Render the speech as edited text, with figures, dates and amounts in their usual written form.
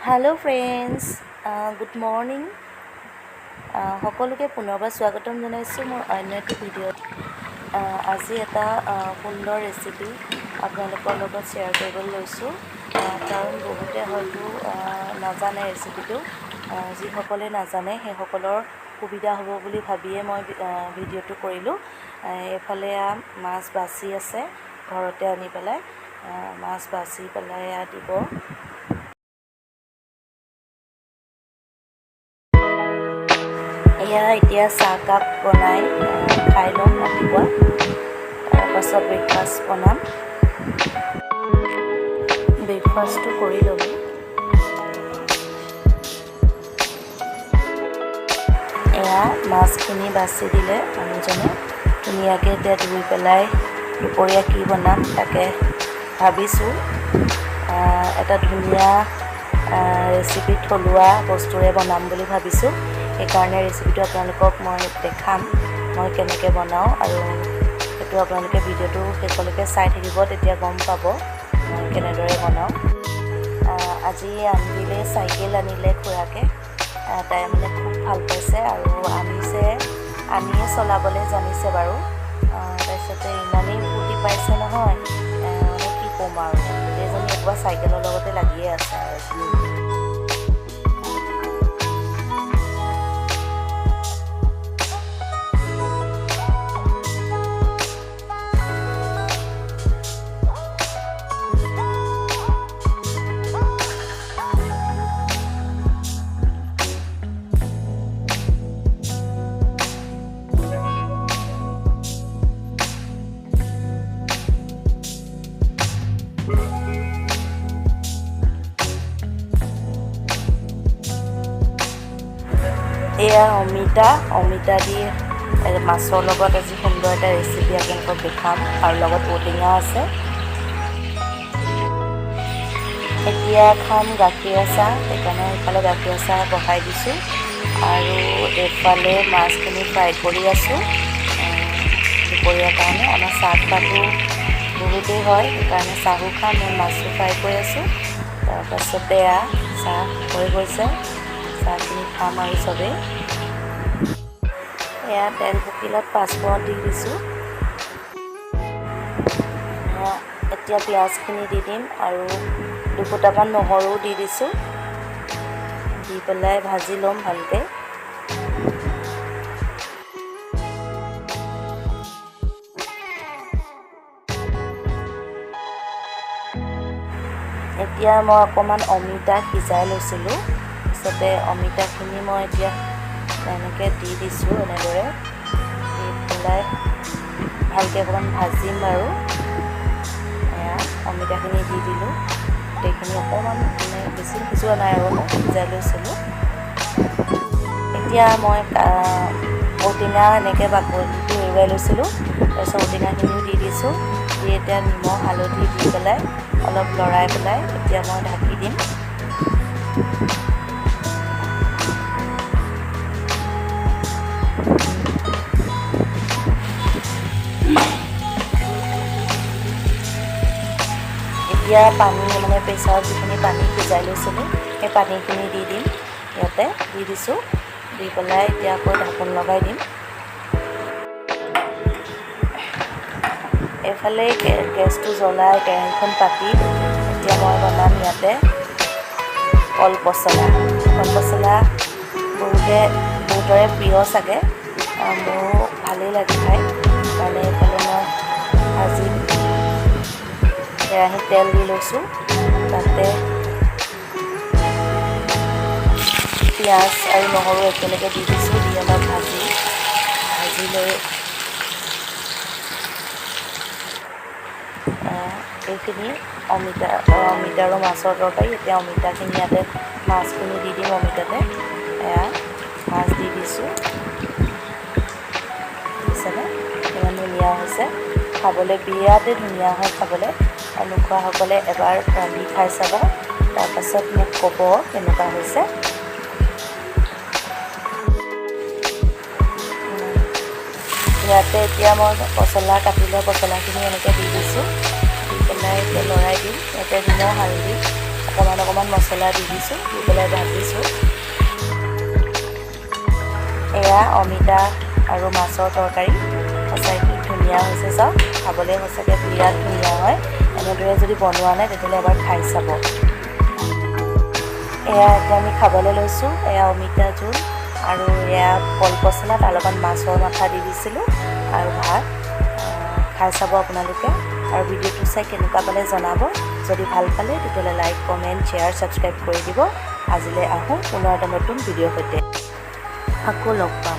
Hello' friends, good morning. সকলোকে পুনৰবাৰ স্বাগতম জনাইছোঁ মোৰ অন্য এটি ভিডিঅ'ত। আজি এটা সুন্দৰ ৰেচিপি আপোনালোকৰ লগত শ্বেয়াৰ কৰিবলৈ লৈছোঁ, কাৰণ বহুতে হয়তো নাজানে ৰেচিপিটো। যিসকলে নাজানে সেইসকলৰ সুবিধা হ'ব বুলি ভাবিয়ে মই ভিডিঅ'টো কৰিলোঁ। এইফালে মাছ বাচি আছে, ঘৰতে আনি পেলাই মাছ বাচি পেলাই দিব। এতিয়া চাহকাপ বনাই খাই ল'ম ৰাতিপুৱা, তাৰপাছত ব্ৰেকফাষ্ট বনাম। ব্ৰেকফাষ্টটো কৰি ল'লোঁ। এয়া মাছখিনি বাছি দিলে মানুহজনে ধুনীয়াকৈ। এতিয়া ধুই পেলাই দুপৰীয়া কি বনাম তাকে ভাবিছোঁ। এটা ধুনীয়া ৰেচিপি থলুৱা বস্তুৰে বনাম বুলি ভাবিছোঁ। সেইকাৰণে ৰেচিপিটো আপোনালোকক মই দেখাম, মই কেনেকৈ বনাওঁ, আৰু সেইটো আপোনালোকে ভিডিঅ'টো শেষলৈকে চাই থাকিব, তেতিয়া গম পাব মই কেনেদৰে বনাওঁ। আজি আনিলে চাইকেল আনিলে খুৰাকে, তাই মানে খুব ভাল পাইছে আৰু আনিয়ে চলাবলৈ জানিছে বাৰু। তাৰপিছতে ইমানেই ফূৰ্তি পাইছে নহয়, মানে কি ক'ম আৰু, গোটেইজনী একবাৰ চাইকেলৰ লগতে লাগিয়ে আছে আৰু। এয়া অমিতা দি মাছৰ লগত আজি সুন্দৰ এটা ৰেচিপি আপোনালোকক দেখাম, আৰু লগত ঔটেঙা আছে। এতিয়া খাম গাখীৰ চাহ, সেইকাৰণে এইফালে গাখীৰ চাহ বহাই দিছোঁ, আৰু এইফালে মাছখিনি ফ্ৰাই কৰি আছোঁ দুপৰীয়াৰ কাৰণে। আমাৰ চাহ খোৱাটো বহুতেই হয়, সেইকাৰণে চাহো খাম, মই মাছো ফ্ৰাই কৰি আছোঁ। তাৰপাছতে চাহ হৈ গৈছে, চাহখিনি খাম আৰু চবেই। এয়া তেল পকিলত পাঁচফোৰণ দি দিছোঁ। এতিয়া পিঁয়াজখিনি দি দিম, আৰু দুফুটামান নহৰুও দি দিছোঁ। দি পেলাই ভাজি ল'ম ভালকৈ। এতিয়া মই অকণমান অমিতা সিজাই লৈছিলোঁ, তাৰপিছতে অমিতাখিনি মই এতিয়া এনেকৈ দি দিছোঁ, এনেদৰে দি পেলাই ভালকৈ অকণমান ভাজিম বাৰু। এয়া অমিতাখিনি দি দিলোঁ, গোটেইখিনি অকণমান মানে বেছি সিজোৱা নাই আৰু, মই সিজাই লৈছিলোঁ। এতিয়া মই ঔটেঙা এনেকৈ বাকলিটো এৰুৱাই লৈছিলোঁ, তাৰপিছত ঔটেঙাখিনিও দি দিছোঁ। দি এতিয়া নিমখ হালধি দি পেলাই অলপ লৰাই পেলাই এতিয়া মই ঢাকি দিম। এতিয়া পানী মানে প্ৰেছাৰত যিখিনি পানী সিজাই লৈছিলোঁ সেই পানীখিনি দি দিম, ইয়াতে দি দিছোঁ। দি পেলাই এতিয়া আকৌ ঢাকোন লগাই দিম। এইফালে গেছটো জ্বলাই কেৰাহীখন পাতি এতিয়া মই বনাম ইয়াতে কলপচলা। বহুতৰে প্ৰিয় চাগে, মোৰো ভালেই লাগে খাই। মানে এইফালে মই ভাজি কেৰাহীত তেল দি লৈছোঁ, তাতে পিঁয়াজ আৰু নহৰু একেলগে দি দিছোঁ। দি অলপ ভাজি লৈ এইখিনি অমিতা আৰু মাছৰ তৰকাৰী। এতিয়া অমিতাখিনি ইয়াতে মাছখিনি দি দিম অমিতাতে। এয়া মাছ দি দিছোঁ, দিছেনে ইমান ধুনীয়া হৈছে, খাবলৈ বিৰাটেই ধুনীয়া হয় খাবলৈ। নোখোৱাসকলে এবাৰ ৰান্ধি খাই চাব, তাৰপাছত মোক ক'ব কেনেকুৱা হৈছে। ইয়াতে এতিয়া মই পচলা কাটি লোৱা পচলাখিনি এনেকৈ দি দিছোঁ। দি পেলাই এতিয়া লৰাই দিম। ইয়াতে নিমখ হালধি অকণমান মছলা দি দিছোঁ, দি পেলাই ভাজিছোঁ। এয়া অমিতা আৰু মাছৰ তৰকাৰী। সঁচাই কি ধুনীয়া হৈছে চাওক, খাবলৈ সঁচাকৈ বিৰাট ধুনীয়া হয়। এনেদৰে যদি বনোৱা নাই তেতিয়াহ'লে এবাৰ খাই চাব। এয়া এতিয়া আমি খাবলৈ লৈছোঁ। এয়া অমিতা জোল আৰু এয়া কলপচলা, তাৰ লগত মাছৰ মাথা দি দিছিলোঁ আৰু ভাত। খাই চাব আপোনালোকে আৰু ভিডিঅ'টো চাই কেনেকুৱা পালে জনাব। যদি ভাল পালে তেতিয়াহ'লে লাইক, কমেণ্ট, শ্বেয়াৰ, ছাবস্ক্ৰাইব কৰি দিব। আজিলৈ আহোঁ পুনৰ এটা নতুন ভিডিঅ'ৰ সৈতে, আকৌ লগ পাম।